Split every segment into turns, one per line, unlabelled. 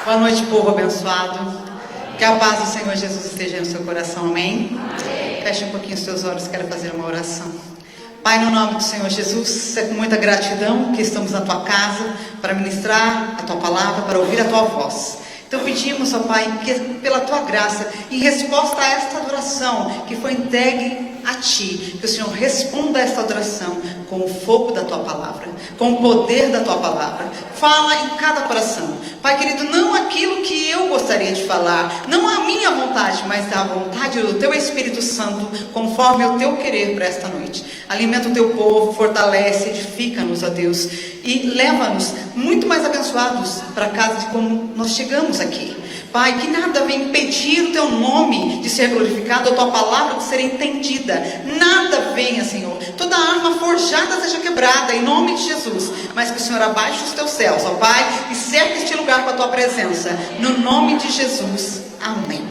Boa noite, povo abençoado. Que a paz do Senhor Jesus esteja no seu coração, amém? Feche um pouquinho os seus olhos, quero fazer uma oração. Pai, no nome do Senhor Jesus, é com muita gratidão que estamos na tua casa para ministrar a tua palavra, para ouvir a tua voz. Então pedimos, ó Pai, que pela tua graça, em resposta a esta adoração que foi entregue a ti, que o Senhor responda a esta adoração com o fogo da tua palavra, com o poder da tua palavra. Fala em cada coração, Pai querido, não aquilo que eu gostaria de falar, não a minha vontade, mas a vontade do teu Espírito Santo, conforme o teu querer para esta noite. Alimenta o teu povo, fortalece, edifica-nos, ó Deus, e leva-nos muito mais abençoados para casa de como nós chegamos aqui. Pai, que nada venha impedir o teu nome de ser glorificado, a tua palavra de ser entendida. Nada venha, Senhor. Toda arma forjada seja quebrada em nome de Jesus. Mas que o Senhor abaixe os teus céus, ó Pai, e cerque este lugar com a tua presença. No nome de Jesus. Amém.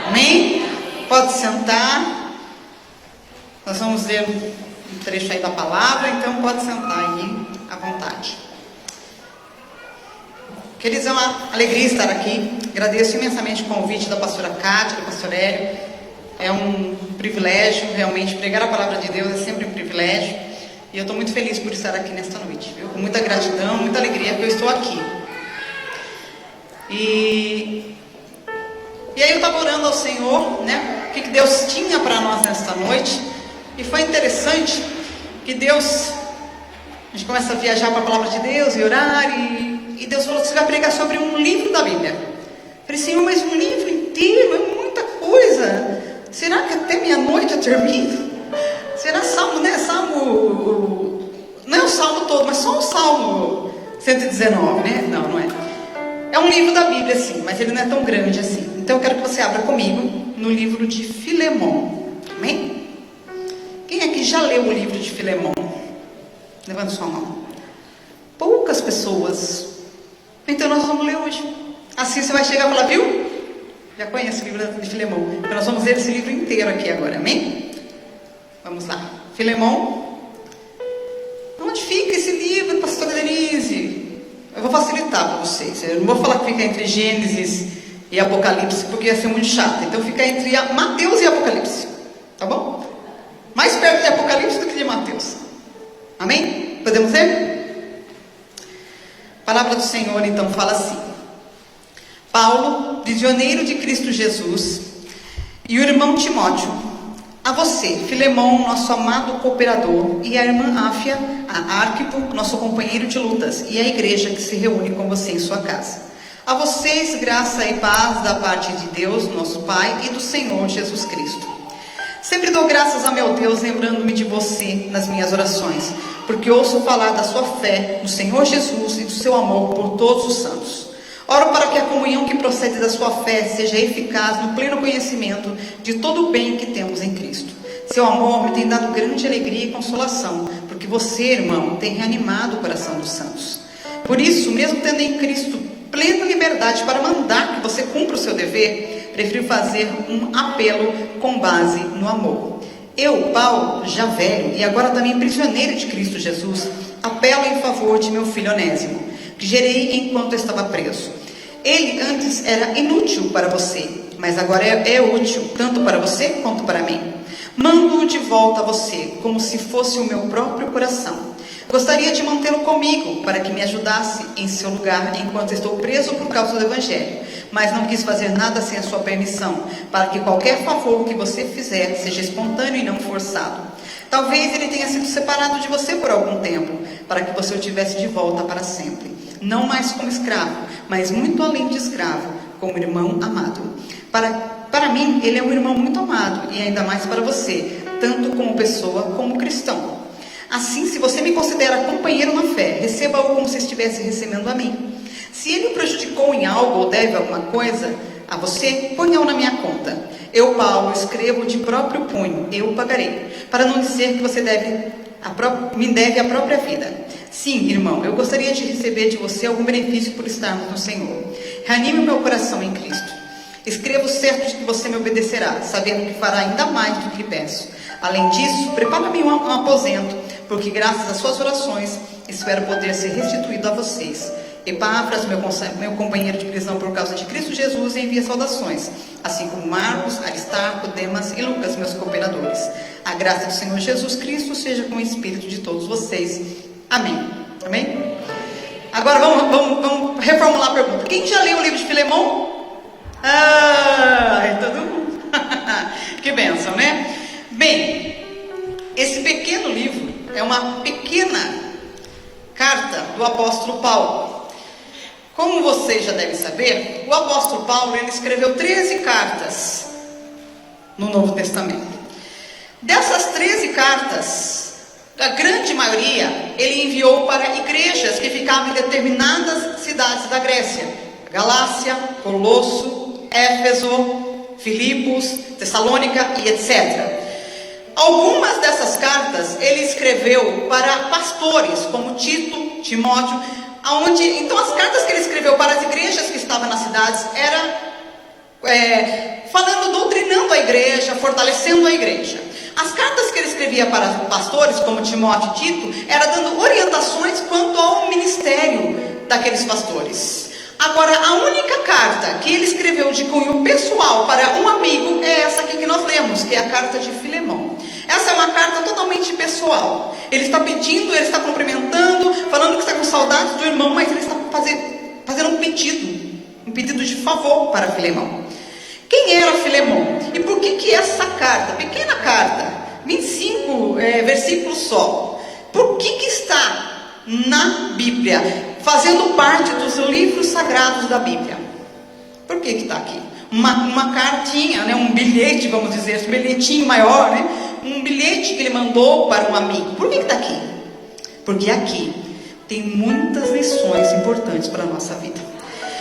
Amém? Pode sentar. Nós vamos ler um trecho aí da palavra, então pode sentar aí à vontade. Queridos, é uma alegria estar aqui. Agradeço imensamente o convite da pastora Cátia, do pastor Hélio. É um privilégio, realmente, pregar a palavra de Deus é sempre um privilégio. E eu estou muito feliz por estar aqui nesta noite, viu? Com muita gratidão, muita alegria que eu estou aqui. E aí eu estava orando ao Senhor, né? O que Deus tinha para nós nesta noite. E foi interessante que Deus... A gente começa a viajar para a palavra de Deus e orar e Deus falou que você vai pregar sobre um livro da Bíblia. Eu falei, Senhor, mas um livro inteiro é muita coisa. Será que até meia-noite eu termino? Será Salmo, né? Salmo... Não é o Salmo todo, mas só o Salmo 119, né? Não, não é. É um livro da Bíblia, sim, mas ele não é tão grande assim. Então eu quero que você abra comigo no livro de Filemão. Amém? Quem aqui já leu o livro de Filemão? Levanta sua mão. Poucas pessoas. Então nós vamos ler hoje. Assim você vai chegar e falar, viu? Já conheço o livro de Filemão. Então nós vamos ler esse livro inteiro aqui agora, amém? Vamos lá. Filemão. Onde fica esse livro, pastora Denise? Eu vou facilitar para vocês. Eu não vou falar que fica entre Gênesis e Apocalipse, porque ia ser muito chato. Então fica entre Mateus e Apocalipse. Tá bom? Mais perto de Apocalipse do que de Mateus. Amém? Podemos ler? A palavra do Senhor então fala assim: Paulo, prisioneiro de Cristo Jesus, e o irmão Timóteo, a você, Filemão, nosso amado cooperador, e a irmã Áfia, a Arquipo, nosso companheiro de lutas, e a igreja que se reúne com você em sua casa. A vocês, graça e paz da parte de Deus, nosso Pai, e do Senhor Jesus Cristo. Sempre dou graças a meu Deus, lembrando-me de você nas minhas orações, porque ouço falar da sua fé no Senhor Jesus e do seu amor por todos os santos. Oro para que a comunhão que procede da sua fé seja eficaz no pleno conhecimento de todo o bem que temos em Cristo. Seu amor me tem dado grande alegria e consolação, porque você, irmão, tem reanimado o coração dos santos. Por isso, mesmo tendo em Cristo plena liberdade para mandar que você cumpra o seu dever, prefiro fazer um apelo com base no amor. Eu, Paulo, já velho e agora também prisioneiro de Cristo Jesus, apelo em favor de meu filho Onésimo, que gerei enquanto estava preso. Ele antes era inútil para você, mas agora é útil tanto para você quanto para mim. Mando-o de volta a você, como se fosse o meu próprio coração. Gostaria de mantê-lo comigo, para que me ajudasse em seu lugar enquanto estou preso por causa do Evangelho. Mas não quis fazer nada sem a sua permissão, para que qualquer favor que você fizer seja espontâneo e não forçado. Talvez ele tenha sido separado de você por algum tempo, para que você o tivesse de volta para sempre. Não mais como escravo, mas muito além de escravo, como irmão amado. Para mim, ele é um irmão muito amado, e ainda mais para você, tanto como pessoa como cristão. Assim, se você me considera companheiro na fé, receba-o como se estivesse recebendo a mim. Se ele o prejudicou em algo ou deve alguma coisa a você, ponha-o na minha conta. Eu, Paulo, escrevo de próprio punho, eu pagarei, para não dizer que você me deve a própria vida. Sim, irmão, eu gostaria de receber de você algum benefício por estarmos no Senhor. Reanime o meu coração em Cristo. Escrevo certo de que você me obedecerá, sabendo que fará ainda mais do que peço. Além disso, prepara-me um aposento, porque graças às suas orações, espero poder ser restituído a vocês. Epáfras, meu companheiro de prisão por causa de Cristo Jesus, envia saudações, assim como Marcos, Aristarco, Demas e Lucas, meus cooperadores. A graça do Senhor Jesus Cristo seja com o espírito de todos vocês. Amém. Amém? Agora vamos reformular a pergunta. Quem já leu o livro de Filemão? Todo mundo. Que bênção, né? Bem, esse pequeno livro é uma pequena carta do apóstolo Paulo. Como vocês já devem saber, o apóstolo Paulo ele escreveu 13 cartas no Novo Testamento. Dessas 13 cartas, a grande maioria ele enviou para igrejas que ficavam em determinadas cidades da Grécia: Galácia, Colosso, Éfeso, Filipos, Tessalônica e etc. Algumas dessas cartas ele escreveu para pastores, como Tito, Timóteo, então as cartas que ele escreveu para as igrejas que estavam nas cidades era falando, doutrinando a igreja, fortalecendo a igreja. As cartas que ele escrevia para pastores, como Timóteo e Tito, era dando orientações quanto ao ministério daqueles pastores. Agora, a única carta que ele escreveu de cunho pessoal para um amigo é essa aqui que nós lemos, que é a carta de Filemão. Essa é uma carta totalmente pessoal. Ele está pedindo, ele está cumprimentando, falando que está com saudades do irmão, mas ele está fazendo um pedido de favor para Filemão. Quem era Filemão? E por que essa carta, pequena carta, 25 versículos só, por que está na Bíblia, fazendo parte dos livros sagrados da Bíblia? Por que está aqui? Uma cartinha, né, um bilhete, vamos dizer, um bilhetinho maior, né? Um bilhete que ele mandou para um amigo. Por que está aqui? Porque aqui tem muitas lições importantes para a nossa vida.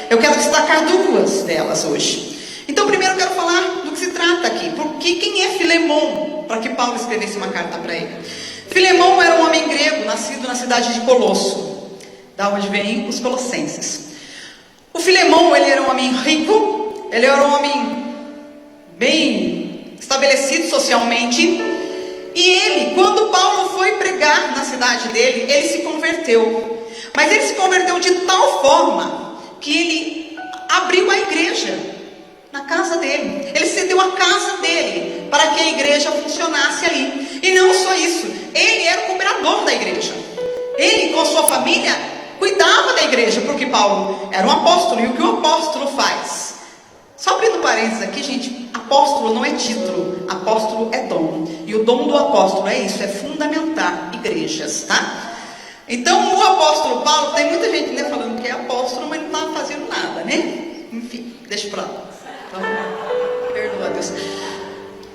Eu quero destacar duas delas hoje. Então, primeiro eu quero falar do que se trata aqui. Porque quem é Filemão? Para que Paulo escrevesse uma carta para ele. Filemão era um homem grego, nascido na cidade de Colosso, da onde vêm os colossenses. O Filemão, ele era um homem rico, ele era um homem bem estabelecido socialmente. E ele, quando Paulo foi pregar na cidade dele, ele se converteu. Mas ele se converteu de tal forma que ele abriu a igreja na casa dele. Ele cedeu a casa dele para que a igreja funcionasse ali. E não só isso, ele era o cooperador da igreja. Ele, com sua família, cuidava da igreja, porque Paulo era um apóstolo. E o que o apóstolo faz? Só abrindo parênteses aqui, gente, apóstolo não é título, apóstolo é dom. E o dom do apóstolo é isso, é fundamentar igrejas, tá? Então, o apóstolo Paulo, tem muita gente, né, falando que é apóstolo, mas não estava fazendo nada, né? Enfim, deixa pra lá. Então, perdoa Deus.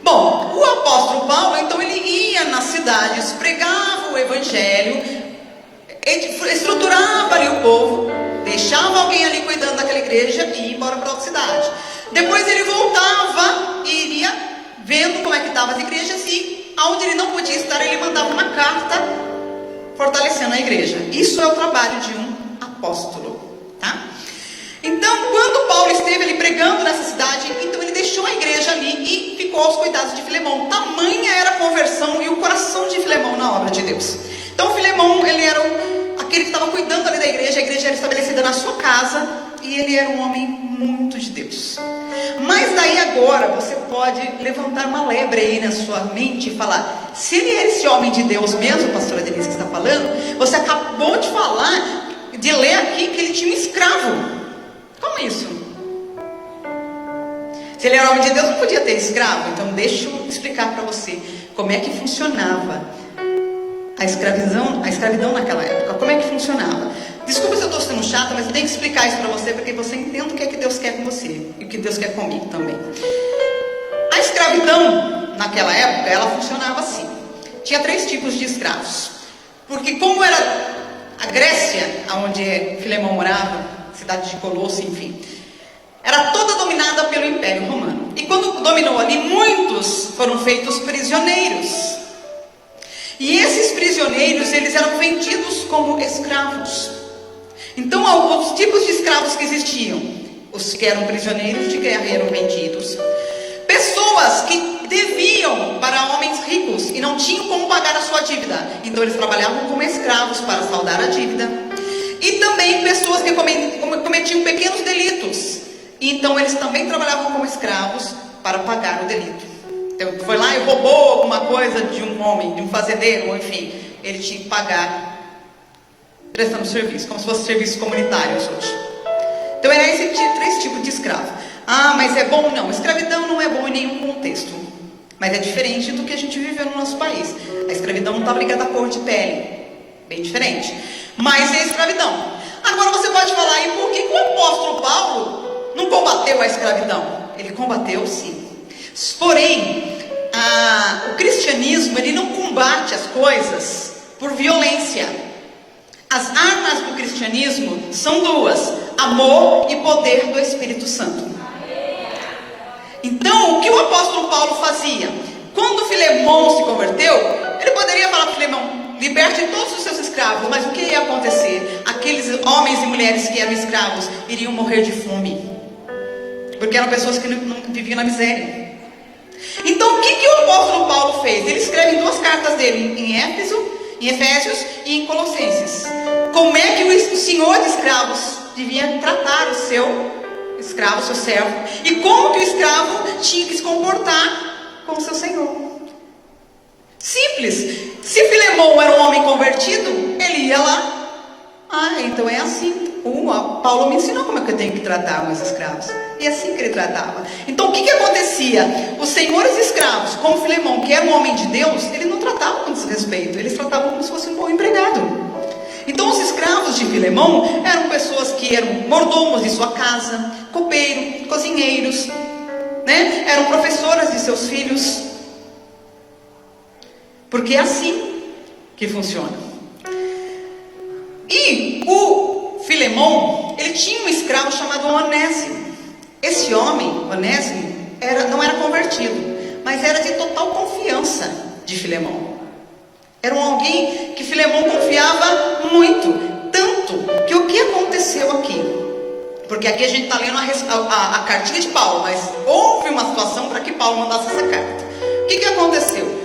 Bom, o apóstolo Paulo, então, ele ia nas cidades, pregava o evangelho, estruturava ali o povo, deixava alguém ali cuidando daquela igreja e ia embora para outra cidade. Depois ele voltava e iria vendo como é que estavam as igrejas, e onde ele não podia estar, ele mandava uma carta fortalecendo a igreja. Isso é o trabalho de um apóstolo, tá? Então, quando Paulo esteve ali pregando nessa cidade, então ele deixou a igreja ali e ficou aos cuidados de Filemão. Tamanha era a conversão e o coração de Filemão na obra de Deus. Então, Filemão, ele era aquele que estava cuidando ali da igreja. A igreja era estabelecida na sua casa e ele era um homem muito de Deus. Mas daí agora você pode levantar uma lebre aí na sua mente e falar: se ele era esse homem de Deus mesmo, pastora Denise que está falando, você acabou de falar, de ler aqui que ele tinha um escravo. Como isso? Se ele era homem de Deus, não podia ter escravo. Então deixa eu explicar para você como é que funcionava a escravidão naquela época. Como é que funcionava? Desculpa se eu estou sendo chata, mas eu tenho que explicar isso para você, porque você entenda o que é que Deus quer com você e o que Deus quer comigo também. A escravidão naquela época, ela funcionava assim. Tinha 3 tipos de escravos. Porque como era a Grécia, onde Filemão morava, cidade de Colosso, enfim, era toda dominada pelo Império Romano. E quando dominou ali, muitos foram feitos prisioneiros. E esses prisioneiros, eles eram vendidos como escravos. Então, alguns tipos de escravos que existiam: os que eram prisioneiros de guerra eram vendidos. Pessoas que deviam para homens ricos e não tinham como pagar a sua dívida, então eles trabalhavam como escravos para saldar a dívida. E também pessoas que cometiam pequenos delitos. Então eles também trabalhavam como escravos para pagar o delito. Então foi lá e roubou alguma coisa de um homem, de um fazendeiro, ou enfim, ele tinha que pagar prestando serviço, como se fosse serviço comunitário hoje. Então era esse tipo de escravo. Ah, mas é bom? Não, escravidão não é bom em nenhum contexto. Mas é diferente do que a gente viveu no nosso país. A escravidão não estava ligada à cor de pele. Bem diferente. Mas é escravidão. Agora você pode falar, e por que o apóstolo Paulo não combateu a escravidão? Ele combateu sim. Porém, o cristianismo, ele não combate as coisas por violência. As armas do cristianismo são duas: amor e poder do Espírito Santo. Então, o que o apóstolo Paulo fazia? Quando Filemão se converteu, ele poderia falar para Filemão: liberte todos os seus escravos. Mas o que ia acontecer? Aqueles homens e mulheres que eram escravos iriam morrer de fome, porque eram pessoas que não viviam na miséria. Então, o que o apóstolo Paulo fez? Ele escreve em 2 cartas dele, em Efésios e em Colossenses. Como é que o senhor de escravos devia tratar o seu escravo, seu servo, e como que o escravo tinha que se comportar com o seu senhor. Simples. Se Filemão era um homem convertido, ele ia lá. Então é assim. Paulo me ensinou como é que eu tenho que tratar meus escravos. E é assim que ele tratava. Então o que acontecia? Os senhores escravos, como Filemão, que era um homem de Deus, ele não tratava com desrespeito. Eles tratavam como se fosse um bom empregado. Então os escravos de Filemão eram pessoas que eram mordomos de sua casa, copeiro, cozinheiros, né? Eram professoras de seus filhos. Porque é assim que funciona. E o Filemão, ele tinha um escravo chamado Onésimo. Esse homem, Onésimo, não era convertido, mas era de total confiança de Filemão. Era alguém que Filemão confiava muito. Tanto que o que aconteceu aqui? Porque aqui a gente está lendo a cartinha de Paulo, mas houve uma situação para que Paulo mandasse essa carta. O que aconteceu?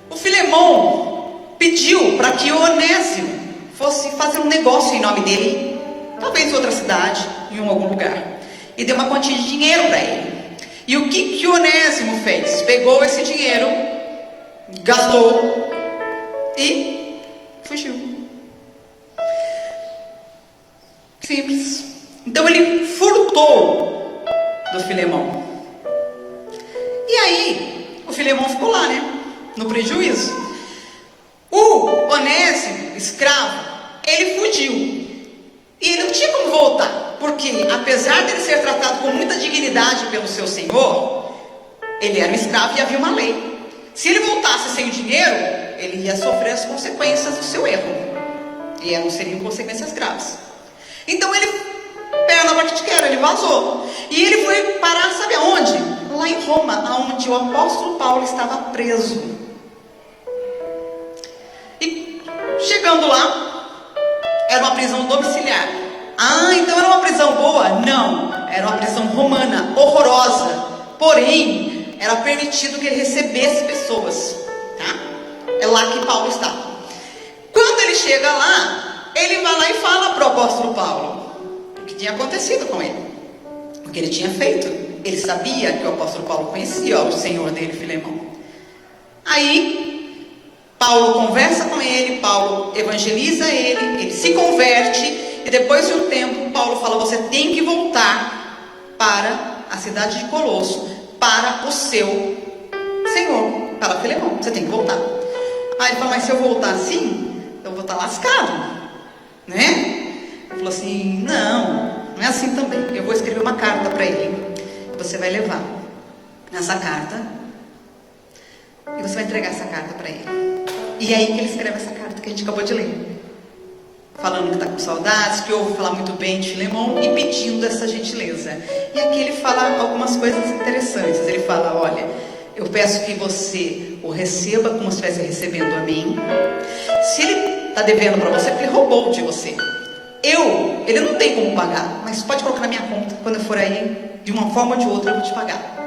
O Filemão pediu para que o Onésimo fosse fazer um negócio em nome dele, talvez em outra cidade, em algum lugar, e deu uma quantia de dinheiro para ele. E o que o Onésimo fez? Pegou esse dinheiro, gastou e fugiu. Simples. Então ele furtou do Filemão. E aí o Filemão ficou lá, né? No prejuízo. O Onésimo, escravo, ele fugiu. E ele não tinha como voltar, porque apesar de ele ser tratado com muita dignidade pelo seu senhor, ele era um escravo e havia uma lei. Se ele voltasse sem o dinheiro, ele ia sofrer as consequências do seu erro. E não seriam consequências graves. Então ele, perna partiqueira, ele vazou. E ele foi parar, sabe aonde? Lá em Roma, onde o apóstolo Paulo estava preso. E chegando lá, era uma prisão domiciliar. Então era uma prisão boa? Não, era uma prisão romana, horrorosa. Porém, era permitido que ele recebesse pessoas, tá? É lá que Paulo estava. Quando ele chega lá, ele vai lá e fala para o apóstolo Paulo o que tinha acontecido com ele, o que ele tinha feito. Ele sabia que o apóstolo Paulo conhecia o senhor dele, Filemão. Aí Paulo conversa com ele, Paulo evangeliza ele, ele se converte, e depois de um tempo Paulo fala: você tem que voltar para a cidade de Colosso, para o seu senhor, para Filemão, você tem que voltar. Aí ele fala: mas se eu voltar assim, eu vou estar lascado, né? Ele falou assim: não é assim também. Eu vou escrever uma carta para ele, você vai levar nessa carta, e você vai entregar essa carta para ele. E é aí que ele escreve essa carta que a gente acabou de ler, falando que está com saudades, que ouve falar muito bem de Filemão e pedindo essa gentileza. E aqui ele fala algumas coisas interessantes. Ele fala: olha, eu peço que você o receba como se estivesse recebendo a mim. Se ele está devendo para você, porque ele roubou de você, ele não tem como pagar, mas pode colocar na minha conta, quando eu for aí, de uma forma ou de outra eu vou te pagar.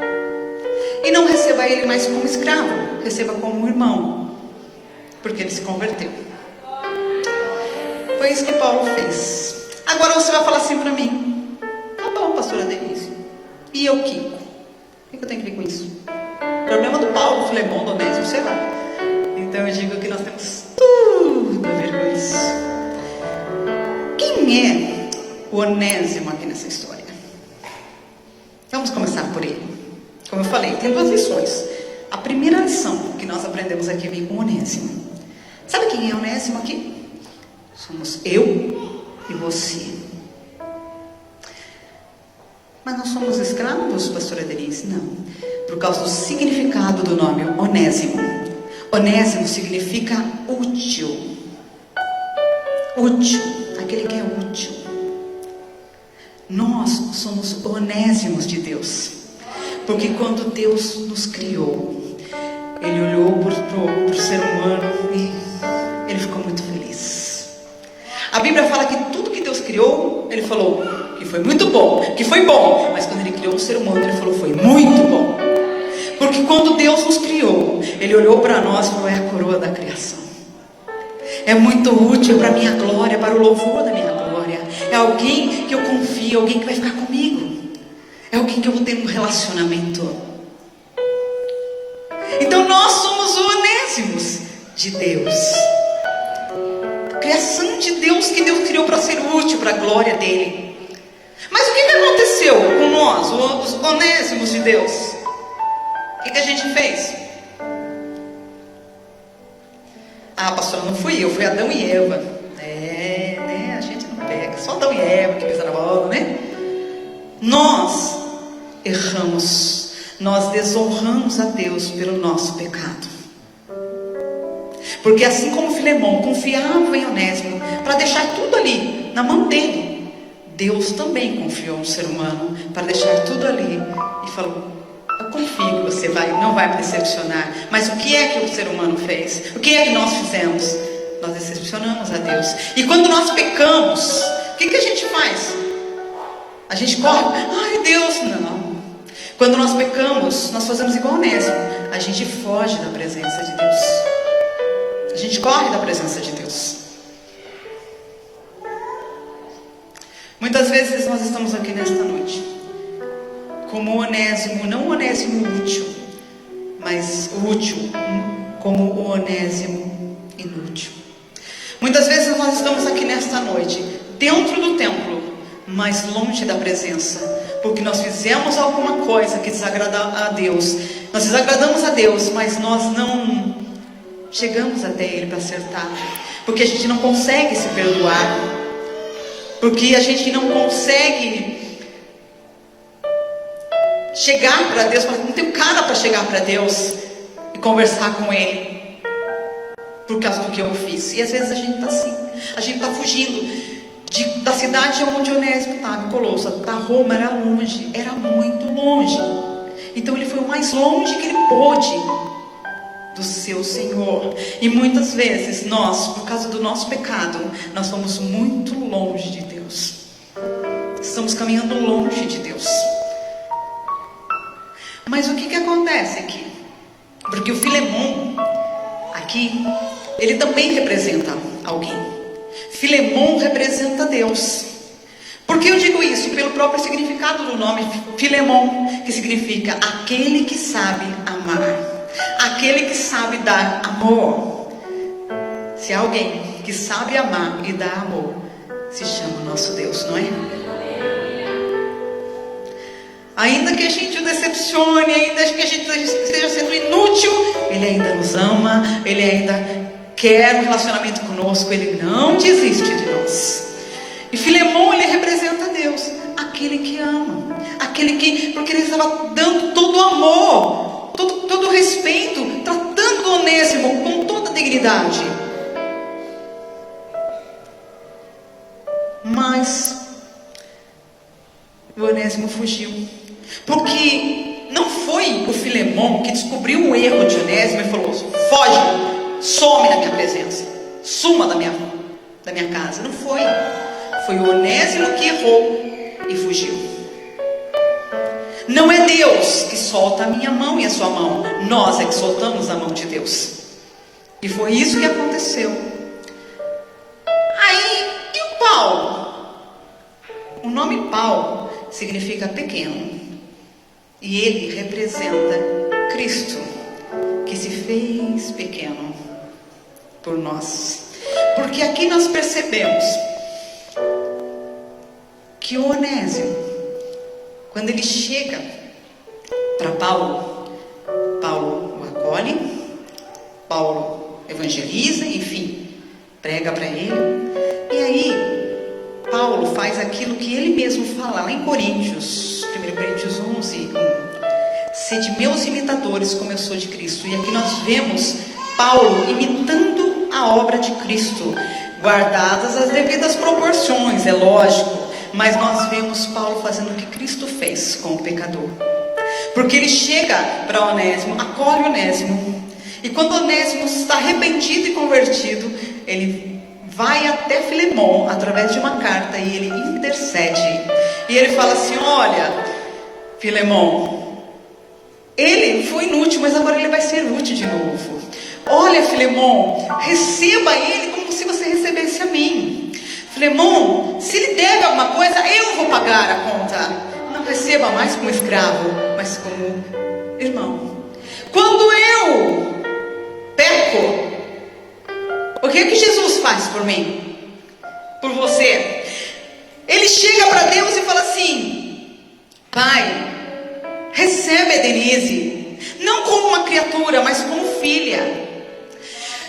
E não receba ele mais como escravo, receba como irmão, porque ele se converteu. Foi isso que Paulo fez. Agora você vai falar assim para mim: tá bom, pastora Denise, e eu, Kiko? O que eu tenho que ver com isso? Problema do Paulo, do Filemão, do Onésimo, sei lá. Então eu digo que nós temos tudo a ver com isso. Quem é o Onésimo aqui nessa história? Vamos começar por ele. Como eu falei, tem duas lições. A primeira lição que nós aprendemos aqui vem com Onésimo. Sabe quem é Onésimo aqui? Somos eu e você. Mas nós somos escravos, pastora Denise? Não. Por causa do significado do nome Onésimo. Onésimo significa útil. Útil, aquele que é útil. Nós somos onésimos de Deus. Porque quando Deus nos criou, Ele olhou para o ser humano e Ele ficou muito feliz. A Bíblia fala que tudo que Deus criou, Ele falou que foi muito bom, que foi bom. Mas quando Ele criou o ser humano, Ele falou foi muito bom. Porque quando Deus nos criou, Ele olhou para nós e falou: é a coroa da criação. É muito útil para a minha glória, para o louvor da minha glória. É alguém que eu confio, alguém que vai ficar comigo. É alguém que eu vou ter um relacionamento. Então nós somos onésimos de Deus. A criação de Deus que Deus criou para ser útil, para a glória dEle. Mas o que aconteceu com nós, os onésimos de Deus? O que a gente fez? Ah, pastora, não fui eu, foi Adão e Eva. A gente não pega, só Adão e Eva que pisa na bola, né? Nós erramos, nós desonramos a Deus pelo nosso pecado. Porque assim como Filemão confiava em Onésimo para deixar tudo ali na mão dele, Deus também confiou no ser humano para deixar tudo ali e falou: eu confio que você não vai me decepcionar. Mas o que é que o ser humano fez? O que é que nós fizemos? Nós decepcionamos a Deus. E quando nós pecamos, o que a gente faz? A gente corre: ai Deus, não. Quando nós pecamos, nós fazemos igual Onésimo. A gente foge da presença de Deus. A gente corre da presença de Deus. Muitas vezes nós estamos aqui nesta noite como Onésimo, não o Onésimo útil, mas útil como o Onésimo inútil. Muitas vezes nós estamos aqui nesta noite, dentro do templo, mas longe da presença, porque nós fizemos alguma coisa que desagrada a Deus. Nós desagradamos a Deus, mas nós não chegamos até Ele para acertar, porque a gente não consegue se perdoar, porque a gente não consegue chegar para Deus, não tenho cara para chegar para Deus e conversar com Ele por causa do que eu fiz. E às vezes a gente está assim, a gente está fugindo da cidade onde Onésimo estava, em Colosso. Da Roma era longe, era muito longe. Então ele foi o mais longe que ele pôde do seu Senhor. E muitas vezes nós, por causa do nosso pecado, nós vamos muito longe de Deus. Estamos caminhando longe de Deus. Mas o que acontece aqui? Porque o Filemão aqui, ele também representa alguém. Filemão representa Deus. Por que eu digo isso? Pelo próprio significado do nome Filemão, que significa aquele que sabe amar, aquele que sabe dar amor. Se há alguém que sabe amar e dar amor, se chama o nosso Deus, não é? Ainda que a gente o decepcione, ainda que a gente esteja sendo inútil, Ele ainda nos ama, Ele ainda quer um relacionamento conosco, Ele não desiste de nós. E Filemão, ele representa Deus, aquele que ama, aquele que, porque ele estava dando todo o amor, todo o respeito, tratando o Onésimo com toda a dignidade. Mas o Onésimo fugiu, porque não foi o Filemão que descobriu o erro de Onésimo e falou: foge, some da minha presença, suma da minha casa. Não foi. Foi o Onésimo que errou e fugiu. Não é Deus que solta a minha mão e a sua mão, nós é que soltamos a mão de Deus. E foi isso que aconteceu. Aí pau significa pequeno. E ele representa Cristo, que se fez pequeno por nós. Porque aqui nós percebemos que o Onésimo, quando ele chega para Paulo, Paulo o acolhe, Paulo evangeliza, enfim, prega para ele. E aí, Paulo faz aquilo que ele mesmo fala lá em Coríntios, 1 Coríntios 11, 1. Sede meus imitadores, como eu sou de Cristo. E aqui nós vemos Paulo imitando a obra de Cristo, guardadas as devidas proporções, é lógico. Mas nós vemos Paulo fazendo o que Cristo fez com o pecador. Porque ele chega para Onésimo, acolhe Onésimo. E quando Onésimo está arrependido e convertido, ele vai até Filemão através de uma carta e ele intercede. E ele fala assim: olha, Filemão, ele foi inútil, mas agora ele vai ser útil de novo. Olha, Filemão, receba ele como se você recebesse a mim. Filemão, se ele deve alguma coisa, eu vou pagar a conta. Não receba mais como escravo, mas como irmão. Quando eu peco, o que é que Jesus faz por mim? Por você? Ele chega para Deus e fala assim: Pai, recebe a Denise, não como uma criatura, mas como filha.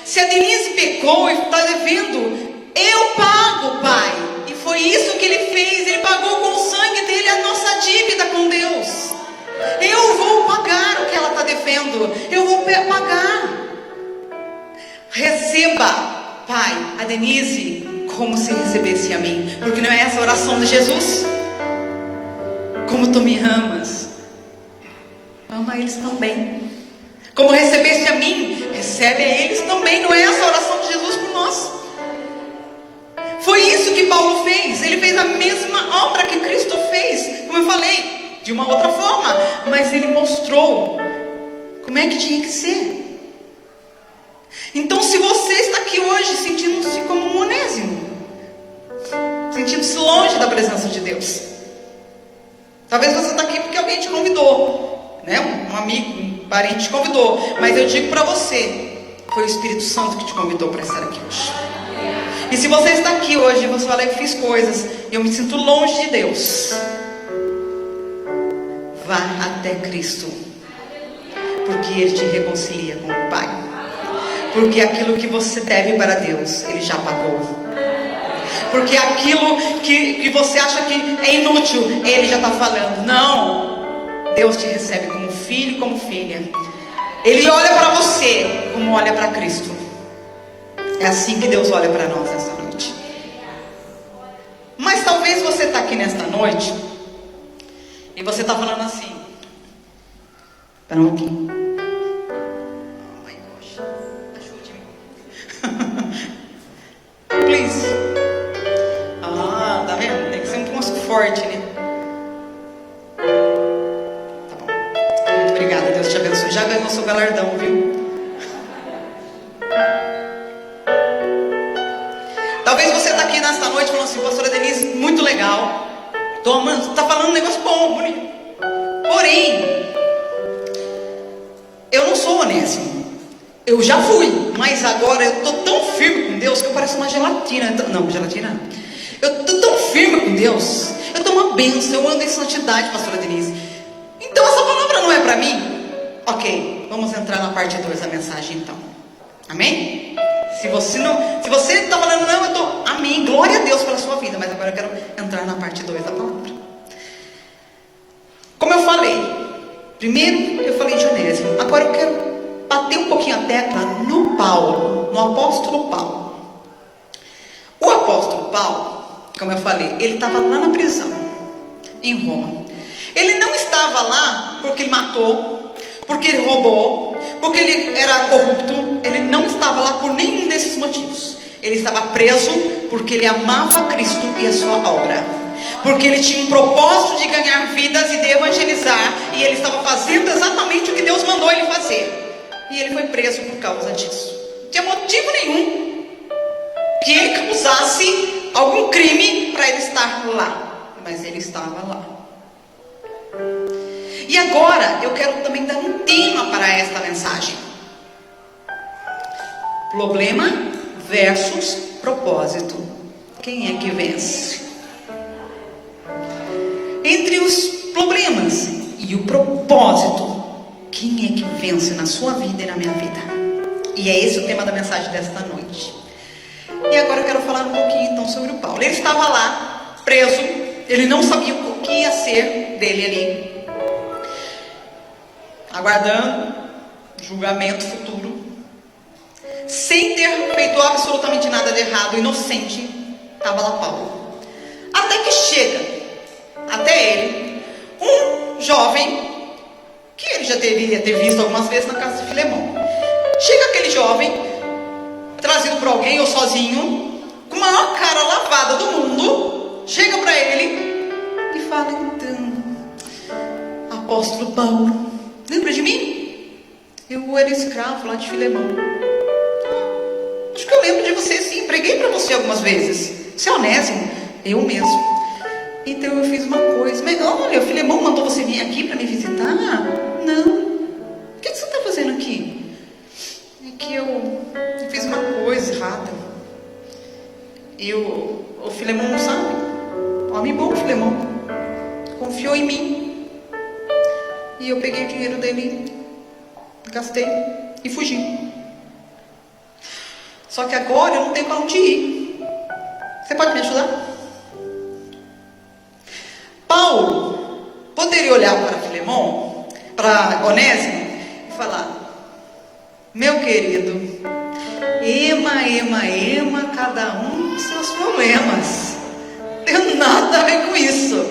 Se a Denise pecou e está devendo, eu pago, Pai. E foi isso que ele fez. Ele pagou com o sangue dele a nossa dívida com Deus. Eu vou pagar o que ela está devendo. Eu vou pagar. Receba, Pai, a Denise como se recebesse a mim. Porque não é essa a oração de Jesus? Como tu me amas, ama eles também. Como recebeste a mim, recebe a eles também. Não é essa a oração de Jesus por nós? Foi isso que Paulo fez. Ele fez a mesma obra que Cristo fez, como eu falei, de uma outra forma, mas ele mostrou como é que tinha que ser. Então, se você está aqui hoje sentindo-se como um Onésimo, sentindo-se longe da presença de Deus, talvez você está aqui porque alguém te convidou, né? Um amigo, um parente te convidou, mas eu digo para você, foi o Espírito Santo que te convidou para estar aqui hoje. E se você está aqui hoje e você fala: eu fiz coisas e eu me sinto longe de Deus, vá até Cristo, porque Ele te reconcilia com o Pai. Porque aquilo que você deve para Deus, Ele já pagou. Porque aquilo que você acha que é inútil, Ele já está falando: não, Deus te recebe como filho e como filha. Ele olha para você como olha para Cristo. É assim que Deus olha para nós esta noite. Mas talvez você está aqui nesta noite e você está falando assim: espera um pouquinho. Please. Tá vendo? Tem que ser um moço forte, né? Tá bom. Muito obrigada, Deus te abençoe. Já ganhou seu galardão, viu? Talvez você está aqui nesta noite falando assim: pastora Denise, muito legal. Tô amando, está falando um negócio bom, bonito. Porém, eu não sou Onésimo. Eu já fui, mas agora eu estou tão firme com Deus que eu pareço uma gelatina. Não, gelatina não. Eu estou tão firme com Deus. Eu estou uma bênção, eu ando em santidade, pastora Denise. Então essa palavra não é para mim? Ok, vamos entrar na parte 2 da mensagem então. Amém? Se você está falando: não, eu estou... Amém, glória a Deus pela sua vida. Mas agora eu quero entrar na parte 2 da palavra. Como eu falei, primeiro eu falei de Onésimo. Agora eu quero bater um pouquinho a tecla no Paulo, no apóstolo Paulo. O apóstolo Paulo, como eu falei, ele estava lá na prisão, em Roma. Ele não estava lá porque ele matou, porque ele roubou, porque ele era corrupto. Ele não estava lá por nenhum desses motivos. Ele estava preso porque ele amava Cristo e a sua obra, porque ele tinha um propósito de ganhar vidas e de evangelizar, e ele estava fazendo exatamente o que Deus mandou ele fazer. E ele foi preso por causa disso. Não tinha motivo nenhum que ele causasse algum crime para ele estar lá, mas ele estava lá. E agora eu quero também dar um tema para esta mensagem: problema versus propósito. Quem é que vence? Entre os problemas e o propósito, quem é que vence na sua vida e na minha vida? E é esse o tema da mensagem desta noite. E agora eu quero falar um pouquinho então sobre o Paulo. Ele estava lá, preso, ele não sabia o que ia ser dele ali, aguardando julgamento futuro, sem ter feito absolutamente nada de errado, inocente, estava lá Paulo. Até que chega até ele um jovem que ele já deveria ter visto algumas vezes na casa de Filemão. Chega aquele jovem, trazido por alguém ou sozinho, com a maior cara lavada do mundo, chega para ele e fala: então, apóstolo Paulo, lembra de mim? Eu era escravo lá de Filemão. Acho que eu lembro de você, sim, preguei para você algumas vezes. Você é Onésimo? Eu mesmo. Então eu fiz uma coisa. Mas olha, o Filemão mandou você vir aqui para me visitar? Não. O que você está fazendo aqui? É que eu fiz uma coisa errada. O Filemão não sabe. Homem bom, Filemão. Confiou em mim. E eu peguei o dinheiro dele, gastei e fugi. Só que agora eu não tenho para onde ir. Você pode me ajudar? Paulo poderia olhar para Filemão, para Onésimo, e falar: meu querido, ema, cada um com seus problemas. Não tem nada a ver com isso.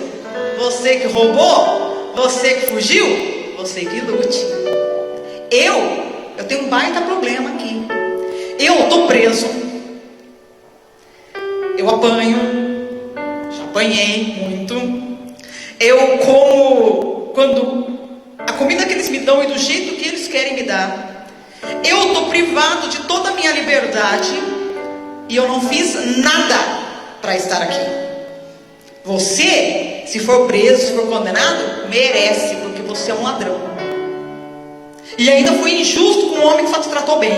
Você que roubou, você que fugiu, você que lute. Eu tenho um baita problema aqui. Eu estou preso. Eu apanho. Já apanhei muito. Eu como quando a comida que eles me dão é do jeito que eles querem me dar. Eu estou privado de toda a minha liberdade e eu não fiz nada para estar aqui. Você, se for preso, se for condenado, merece, porque você é um ladrão. E ainda foi injusto com um homem que só te tratou bem,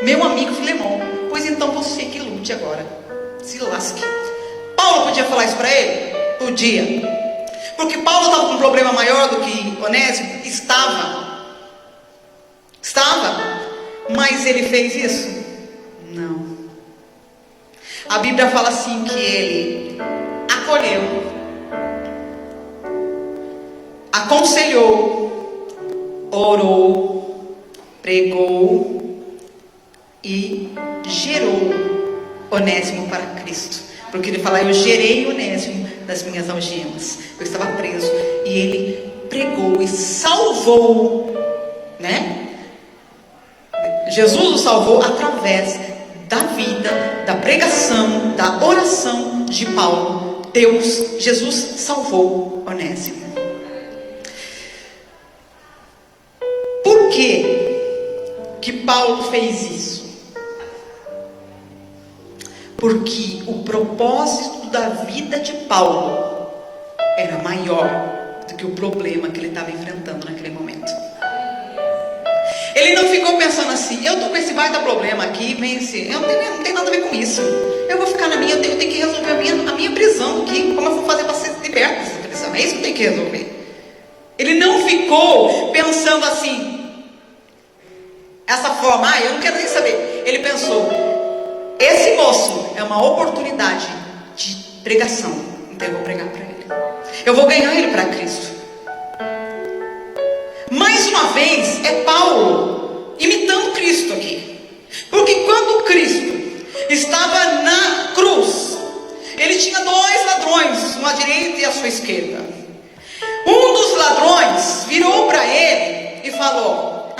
meu amigo Filemão. Pois então você que lute agora, se lasque. Paulo podia falar isso para ele? Podia. Porque Paulo estava com um problema maior do que Onésimo? Estava. Mas ele fez isso? Não. A Bíblia fala assim que ele acolheu, aconselhou, orou, pregou e gerou Onésimo para Cristo. Porque ele fala: eu gerei Onésimo das minhas algemas. Eu estava preso e ele pregou e salvou, né? Jesus o salvou através da vida, da pregação, da oração de Paulo. Jesus salvou Onésimo. Por que Paulo fez isso? Porque o propósito da vida de Paulo era maior do que o problema que ele estava enfrentando naquele momento. Ele não ficou pensando assim: eu estou com esse baita problema aqui, eu não tenho nada a ver com isso. Eu vou ficar na minha, eu tenho que resolver a minha prisão aqui. Como eu vou fazer para ser liberto dessa prisão? É isso que eu tenho que resolver. Ele não ficou pensando assim, essa forma: eu não quero nem saber. Ele pensou: esse moço é uma oportunidade de pregação, então eu vou pregar para ele. Eu vou ganhar ele para Cristo. Mais uma vez, é Paulo imitando Cristo aqui. Porque quando Cristo estava na cruz, ele tinha dois ladrões, uma à direita e à sua esquerda. Um dos ladrões virou para ele e falou: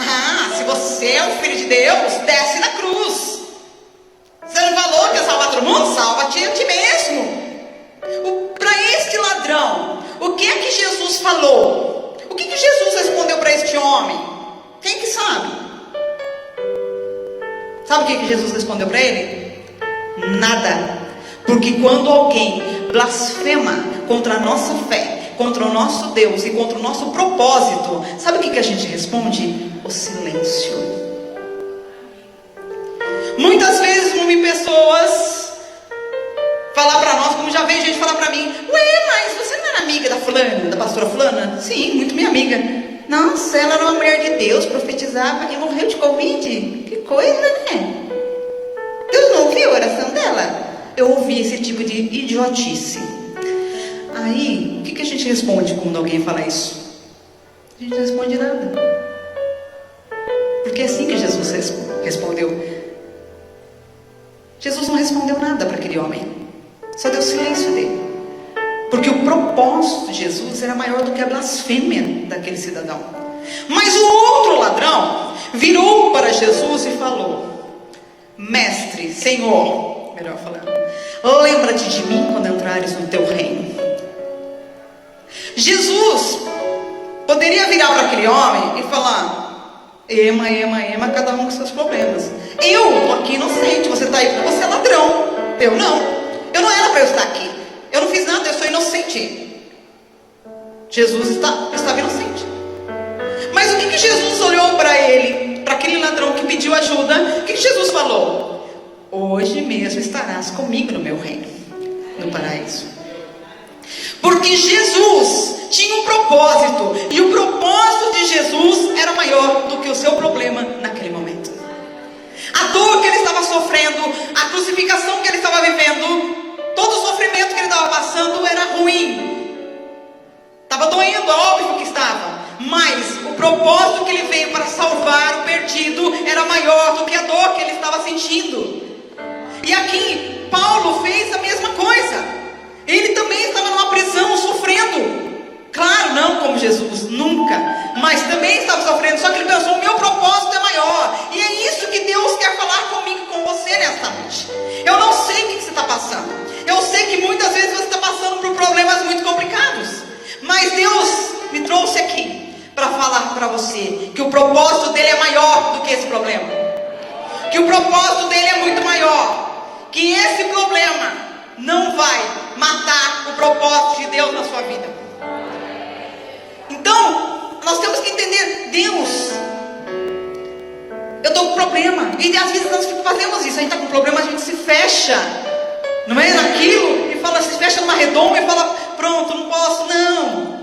se você é o Filho de Deus, desce na cruz. Você não falou que ia salvar todo mundo? Salva-te a ti mesmo. Para este ladrão, o que é que Jesus falou? O que Jesus respondeu para este homem? Quem que sabe? Sabe o que Jesus respondeu para ele? Nada. Porque quando alguém blasfema contra a nossa fé, contra o nosso Deus e contra o nosso propósito, sabe o que a gente responde? O silêncio. Muitas vezes ouvem pessoas falar para nós, como já veio gente falar para mim: ué, mas você não era amiga da fulana, da pastora fulana? Sim, muito minha amiga. Nossa, ela era uma mulher de Deus, profetizava e morreu de Covid. Que coisa, né? Deus não ouviu a oração dela? Eu ouvi esse tipo de idiotice. Aí, o que a gente responde quando alguém fala isso? A gente não responde nada. Porque é assim que Jesus respondeu. Jesus não respondeu nada para aquele homem. Só deu silêncio dele. Porque o propósito de Jesus era maior do que a blasfêmia daquele cidadão. Mas o outro ladrão virou para Jesus e falou: Mestre, Senhor, melhor falando, lembra-te de mim quando entrares no teu reino. Jesus poderia virar para aquele homem e falar: ema, cada um com seus problemas. Eu estou aqui inocente, você está aí porque você é ladrão. Eu não era para eu estar aqui. Eu não fiz nada, eu sou inocente. Jesus estava inocente. Mas o que Jesus olhou para ele, para aquele ladrão que pediu ajuda? O que Jesus falou? Hoje mesmo estarás comigo no meu reino, no paraíso. Porque Jesus tinha um propósito, e o propósito de Jesus era maior do que o seu problema naquele momento. A dor que ele estava sofrendo, a crucificação que ele estava vivendo, todo o sofrimento que ele estava passando era ruim. Estava doendo, óbvio que estava. Mas o propósito que ele veio para salvar o perdido era maior do que a dor que ele estava sentindo. E aqui, Paulo fez a mesma coisa. Ele também estava numa prisão, sofrendo. Claro, não como Jesus, nunca. Mas também estava sofrendo. Só que ele pensou: o meu propósito é maior. E é isso que Deus quer falar comigo e com você nesta noite. Eu não sei o que você está passando. Eu sei que muitas vezes você está passando por problemas muito complicados. Mas Deus me trouxe aqui para falar para você que o propósito dele é maior do que esse problema. Que o propósito dele é muito maior. Que esse problema não vai matar o propósito de Deus na sua vida. Então, nós temos que entender: Deus, eu estou com problema. E às vezes nós fazemos isso. A gente está com problema, a gente se fecha, não é? Naquilo, e fala, se fecha numa redoma e fala: pronto, não posso. Não.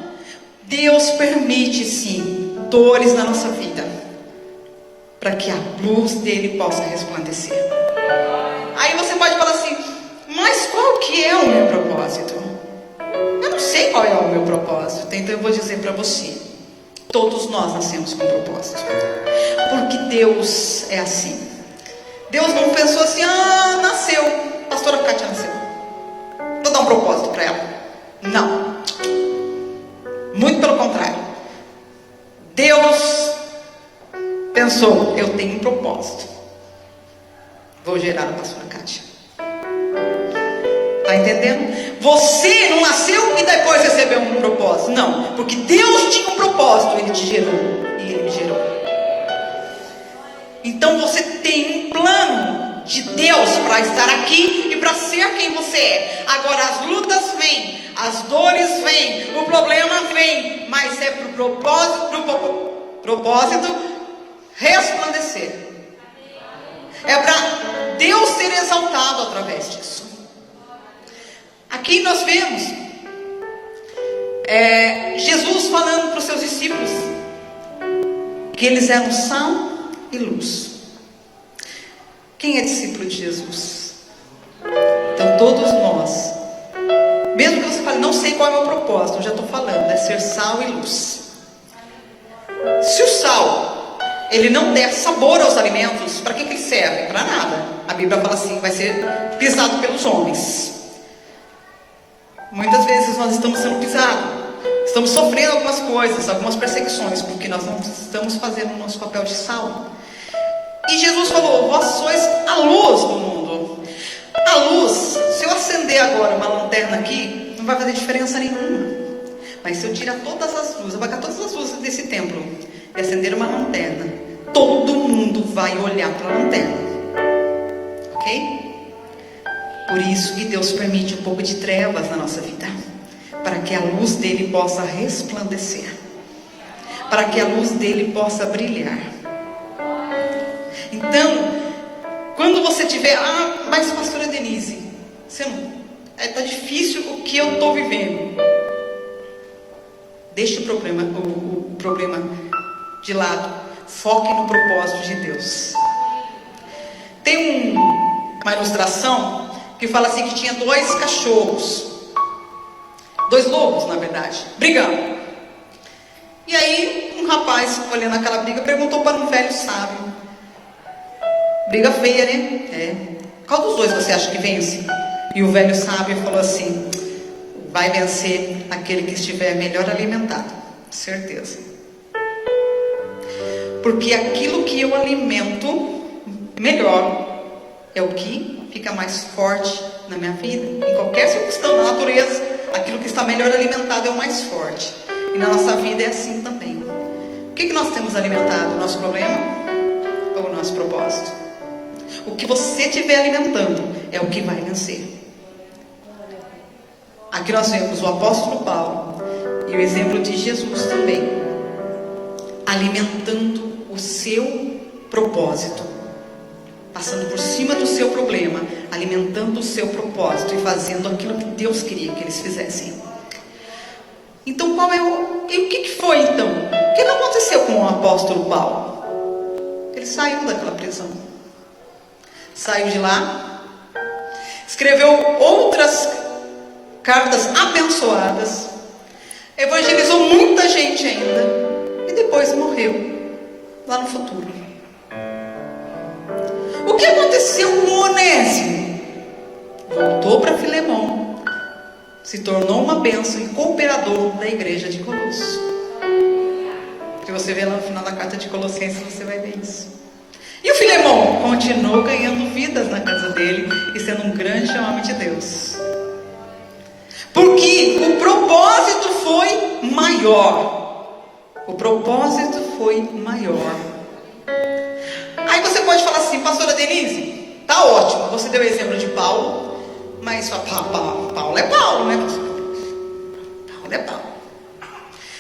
Deus permite sim dores na nossa vida, para que a luz dele possa resplandecer. Aí você pode falar assim: mas qual que é o meu propósito? Eu não sei qual é o meu propósito. Então eu vou dizer para você: todos nós nascemos com propósito. Porque Deus é assim. Deus não pensou assim: nasceu, pastora Kátia nasceu, vou dar um propósito para ela. Não. Muito pelo contrário. Deus pensou: eu tenho um propósito, vou gerar a pastora Kátia. Está entendendo? Você não nasceu e depois recebeu um propósito. Não, porque Deus tinha um propósito, ele te gerou e ele me gerou. Então você tem um plano de Deus para estar aqui e para ser quem você é. Agora as lutas vêm, as dores vêm, o problema vem, mas é para o propósito resplandecer. É para Deus ser exaltado através disso. Aqui nós vemos Jesus falando para os seus discípulos que eles eram sal e luz. Quem é discípulo de Jesus? Então todos nós, mesmo que você fale: não sei qual é o meu propósito, eu já estou falando, é ser sal e luz. Se o sal ele não der sabor aos alimentos, para que ele serve? Para nada. A Bíblia fala assim: vai ser pisado pelos homens. Muitas vezes nós estamos sendo pisados, estamos sofrendo algumas coisas, algumas perseguições, porque nós não estamos fazendo o nosso papel de sal. E Jesus falou: vós sois a luz do mundo. A luz, se eu acender agora uma lanterna aqui, não vai fazer diferença nenhuma. Mas se eu tirar todas as luzes, apagar todas as luzes desse templo e acender uma lanterna, todo mundo vai olhar para a lanterna. Ok? Por isso que Deus permite um pouco de trevas na nossa vida, para que a luz dele possa resplandecer, para que a luz dele possa brilhar. Então, quando você tiver, mas pastora Denise, você não, tá difícil o que eu estou vivendo. Deixe o problema de lado, foque no propósito de Deus. Tem uma ilustração que fala assim, que tinha 2 cachorros, 2 lobos na verdade, brigando. E aí um rapaz, olhando aquela briga, perguntou para um velho sábio: briga feia, né? Qual dos 2 você acha que vence? E o velho sábio falou assim: vai vencer aquele que estiver melhor alimentado, certeza. Porque aquilo que eu alimento melhor é o que fica mais forte na minha vida. Em qualquer circunstância, na natureza, aquilo que está melhor alimentado é o mais forte. E na nossa vida é assim também. O que nós temos alimentado? O nosso problema ou o nosso propósito? O que você estiver alimentando é o que vai vencer. Aqui nós vemos o apóstolo Paulo e o exemplo de Jesus também, alimentando o seu propósito, passando por cima do seu problema, alimentando o seu propósito e fazendo aquilo que Deus queria que eles fizessem. Então, e o que foi então? O que aconteceu com o apóstolo Paulo? Ele saiu daquela prisão, saiu de lá, escreveu outras cartas abençoadas, evangelizou muita gente ainda, e depois morreu lá no futuro. O que aconteceu com o Onésimo? Voltou para Filemão, se tornou uma bênção e cooperador da igreja de Colossos. Se você ver lá no final da carta de Colossenses, você vai ver isso. E o Filemão continuou ganhando vidas na casa dele e sendo um grande homem de Deus, porque o propósito foi maior. O propósito foi maior. Aí você pode falar assim: pastora Denise, tá ótimo, você deu o exemplo de Paulo, mas Paulo é Paulo, né? Paulo é Paulo.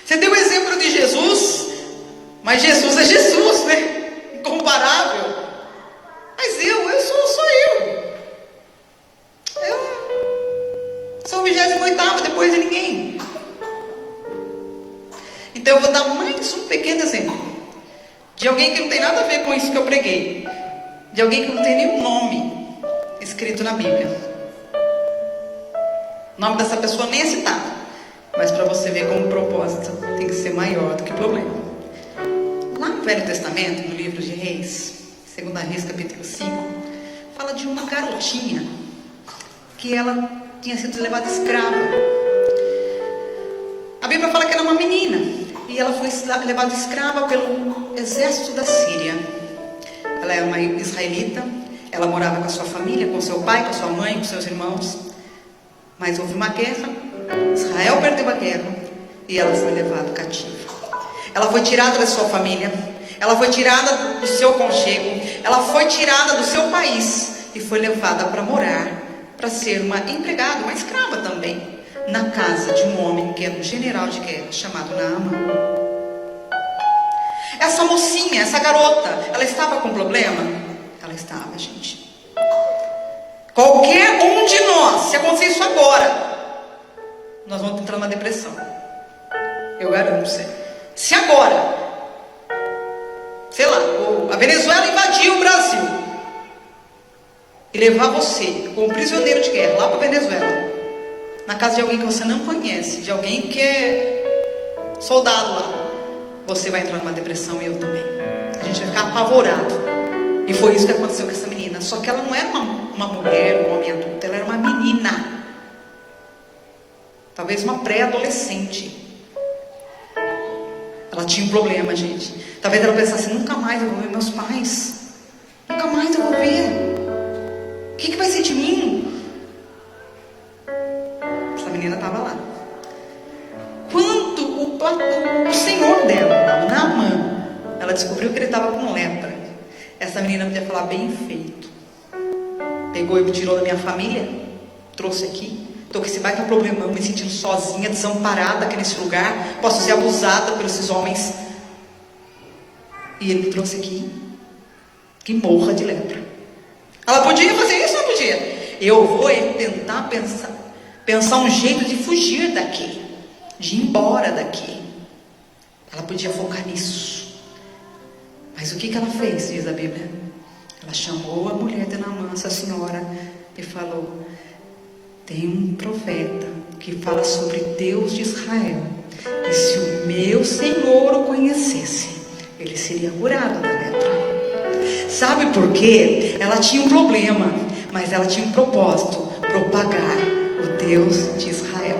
Você deu o exemplo de Jesus, mas Jesus é Jesus, né? Incomparável. Mas eu sou eu. Sou o 28º depois de ninguém. Então eu vou dar mais um pequeno exemplo de alguém que não tem nada a ver com isso que eu preguei, de alguém que não tem nenhum nome escrito na Bíblia. O nome dessa pessoa nem é citado, mas para você ver como o propósito tem que ser maior do que o problema. Lá no Velho Testamento, no livro de Reis, 2 Reis capítulo 5, fala de uma garotinha que ela tinha sido levada escrava. A Bíblia fala que era uma menina, e ela foi levada escrava pelo exército da Síria. Ela era uma israelita, ela morava com a sua família, com seu pai, com a sua mãe, com seus irmãos. Mas houve uma guerra, Israel perdeu a guerra, e ela foi levada cativa. Ela foi tirada da sua família, ela foi tirada do seu conchego, ela foi tirada do seu país, e foi levada para morar, para ser uma empregada, uma escrava também, na casa de um homem que era um general de guerra chamado Naamã. Essa mocinha, essa garota, ela estava com problema? Ela estava, gente. Qualquer um de nós, se acontecer isso agora, nós vamos entrar numa depressão. Eu garanto você. Se agora, sei lá, a Venezuela invadiu o Brasil e levar você como prisioneiro de guerra lá para a Venezuela, na casa de alguém que você não conhece, de alguém que é soldado lá, você vai entrar numa depressão, e eu também. A gente vai ficar apavorado. E foi isso que aconteceu com essa menina. Só que ela não era uma mulher, um homem adulto, ela era uma menina, talvez uma pré-adolescente. Ela tinha um problema, gente. Talvez ela pensasse: nunca mais eu vou ver meus pais, nunca mais eu vou ver. O que vai ser de mim? Essa menina estava lá. Quando o senhor dela, o Naamã, ela descobriu que ele estava com lepra, essa menina podia falar: bem feito, pegou e me tirou da minha família, trouxe aqui. Estou com esse baita problemão, me sentindo sozinha, desamparada aqui nesse lugar. Posso ser abusada por esses homens. E ele me trouxe aqui. Que morra de lepra. Ela podia fazer isso ou não podia? Eu vou tentar pensar um jeito de fugir daqui, de ir embora daqui. Ela podia focar nisso. Mas o que ela fez, diz a Bíblia? Ela chamou a mulher de Naamã, essa senhora, e falou: tem um profeta que fala sobre Deus de Israel, e se o meu Senhor o conhecesse, ele seria curado da lepra. Sabe por quê? Ela tinha um problema, mas ela tinha um propósito: propagar o Deus de Israel.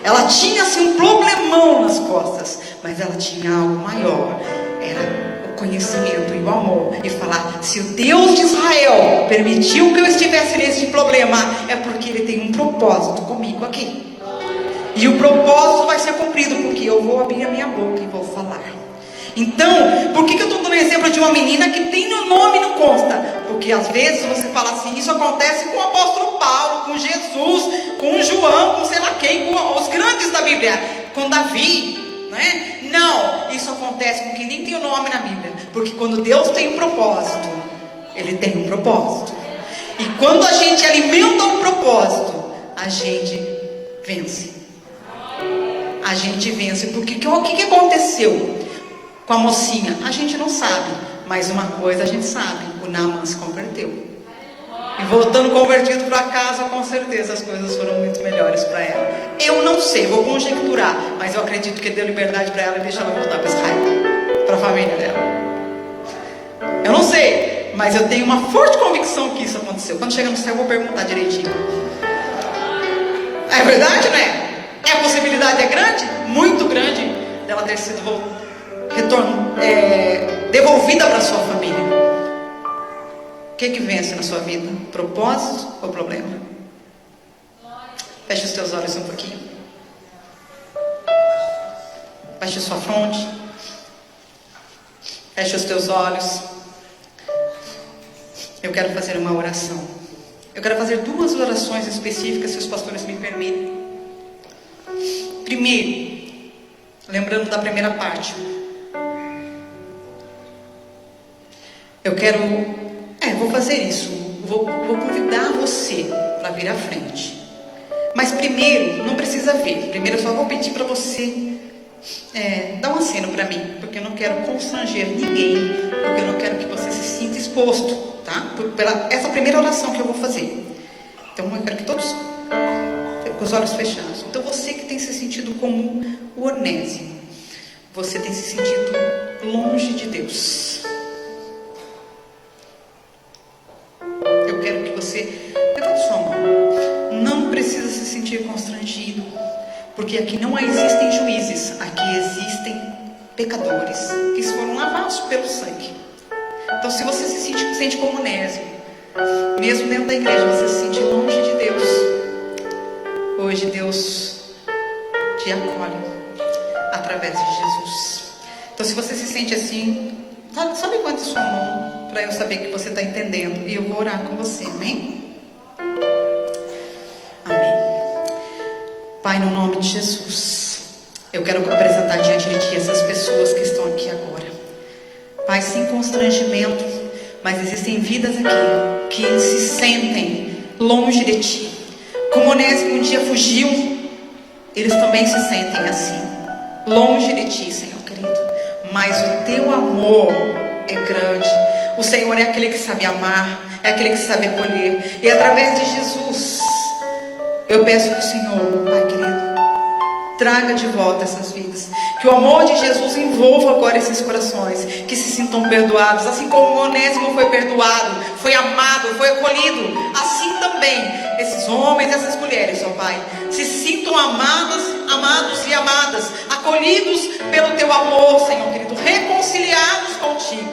Ela tinha assim um problemão nas costas, mas ela tinha algo maior. Era o conhecimento e o amor. E falar: se o Deus de Israel permitiu que eu estivesse nesse problema, é porque Ele tem um propósito comigo aqui. E o propósito vai ser cumprido, porque eu vou abrir a minha boca e vou falar. Então, por que eu estou dando exemplo de uma menina que tem o nome e não consta? Porque às vezes você fala assim: isso acontece com o apóstolo Paulo, com Jesus, com João, com sei lá quem, com os grandes da Bíblia, com Davi, né? Não, isso acontece com quem nem tem o nome na Bíblia. Porque quando Deus tem um propósito, Ele tem um propósito. E quando a gente alimenta o propósito, a gente vence. A gente vence. Porque o que aconteceu com a mocinha? A gente não sabe. Mas uma coisa a gente sabe: o Naamã se converteu. E voltando convertido para casa, com certeza as coisas foram muito melhores para ela. Eu não sei, vou conjecturar, mas eu acredito que deu liberdade para ela e deixou ela voltar para Israel, para a família dela. Eu não sei, mas eu tenho uma forte convicção que isso aconteceu. Quando chegar no céu eu vou perguntar direitinho. É verdade, né? A possibilidade é grande, muito grande, dela ter sido devolvida para sua família. O que vence na sua vida? Propósito ou problema? Feche os teus olhos um pouquinho. Feche sua fronte. Feche os teus olhos. Eu quero fazer uma oração. Eu quero fazer 2 orações específicas, se os pastores me permitem. Primeiro, lembrando da primeira parte, eu quero... vou fazer isso. Vou convidar você para vir à frente. Mas primeiro, não precisa ver. Primeiro eu só vou pedir para você dar um aceno para mim. Porque eu não quero constranger ninguém. Porque eu não quero que você se sinta exposto, tá? Pela essa primeira oração que eu vou fazer. Então eu quero que todos com os olhos fechados. Então você que tem se sentido como o Onésimo, você tem se sentido longe de Deus, eu quero que você levante sua mão. Não precisa se sentir constrangido, porque aqui não existem juízes, aqui existem pecadores que foram lavados pelo sangue. Então, se você se sente como Onésimo, mesmo dentro da igreja, você se sente longe de Deus, hoje Deus te acolhe através de Jesus. Então, se você se sente assim, só levante sua mão para eu saber que você está entendendo, e eu vou orar com você. Amém? Amém. Pai, no nome de Jesus, eu quero apresentar diante de Ti essas pessoas que estão aqui agora. Pai, sem constrangimento, mas existem vidas aqui que se sentem longe de Ti. Como Onésimo um dia fugiu, eles também se sentem assim, longe de Ti, Senhor querido. Mas o Teu amor é grande. O Senhor é aquele que sabe amar, é aquele que sabe acolher. E através de Jesus, eu peço que o Senhor, Pai querido, traga de volta essas vidas. Que o amor de Jesus envolva agora esses corações, que se sintam perdoados. Assim como o Onésimo foi perdoado, foi amado, foi acolhido, assim também esses homens, essas mulheres, ó Pai, se sintam amados e amadas, acolhidos pelo Teu amor, Senhor querido, reconciliados contigo.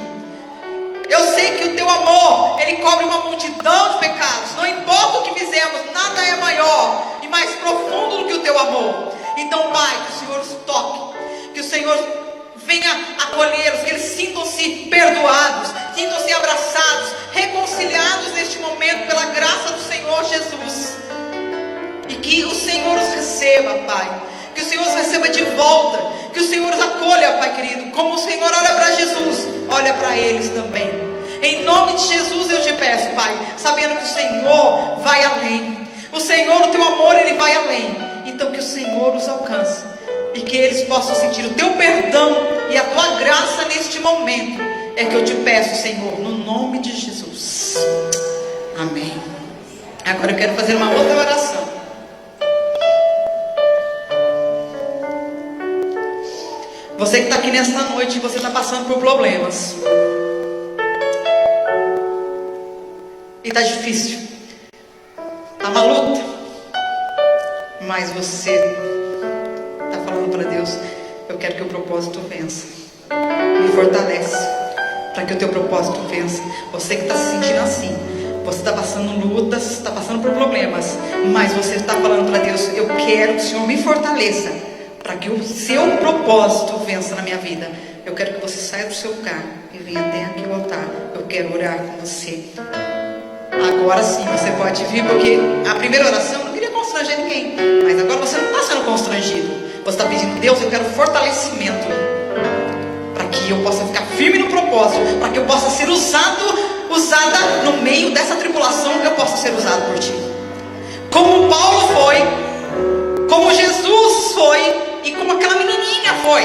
Eu sei que o Teu amor, Ele cobre uma multidão de pecados. Não importa o que fizemos, nada é maior e mais profundo do que o Teu amor. Então, Pai, que o Senhor os toque, que o Senhor venha acolhê-los, que eles sintam-se perdoados, sintam-se abraçados, reconciliados neste momento pela graça do Senhor Jesus. E que o Senhor os receba, Pai. Que o Senhor os receba de volta. Que o Senhor os acolha, Pai querido. Como o Senhor olha para Jesus, olha para eles também. Em nome de Jesus eu te peço, Pai, sabendo que o Senhor vai além. O Senhor, o teu amor, ele vai além. Então que o Senhor os alcance e que eles possam sentir o teu perdão e a tua graça neste momento. É que eu te peço, Senhor, no nome de Jesus. Amém. Agora eu quero fazer uma outra oração. Você que está aqui nesta noite, você está passando por problemas. E está difícil. Está uma luta. Mas você está falando para Deus: eu quero que o propósito vença. Me fortalece para que o teu propósito vença. Você que está se sentindo assim, você está passando lutas, está passando por problemas, mas você está falando para Deus: eu quero que o Senhor me fortaleça para que o seu propósito vença na minha vida. Eu quero que você saia do seu lugar e venha até aqui ao altar. Eu quero orar com você. Agora sim você pode vir, porque a primeira oração não queria constranger ninguém, mas agora você não está sendo constrangido. Você está pedindo: Deus, eu quero fortalecimento para que eu possa ficar firme no propósito, para que eu possa ser usada no meio dessa tribulação, eu possa ser usado por ti. Como Paulo foi, como Jesus foi, e como aquela menininha foi.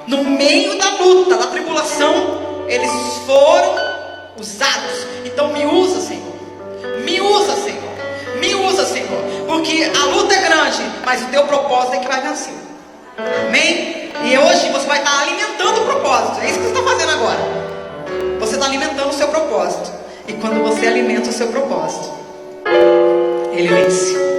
No meio da luta, da tribulação, eles foram usados. Então me usa, Senhor. Me usa, Senhor. Me usa, Senhor. Porque a luta é grande, mas o teu propósito é que vai vencer. Amém? E hoje você vai estar alimentando o propósito. É isso que você está fazendo agora. Você está alimentando o seu propósito. E quando você alimenta o seu propósito, ele vence.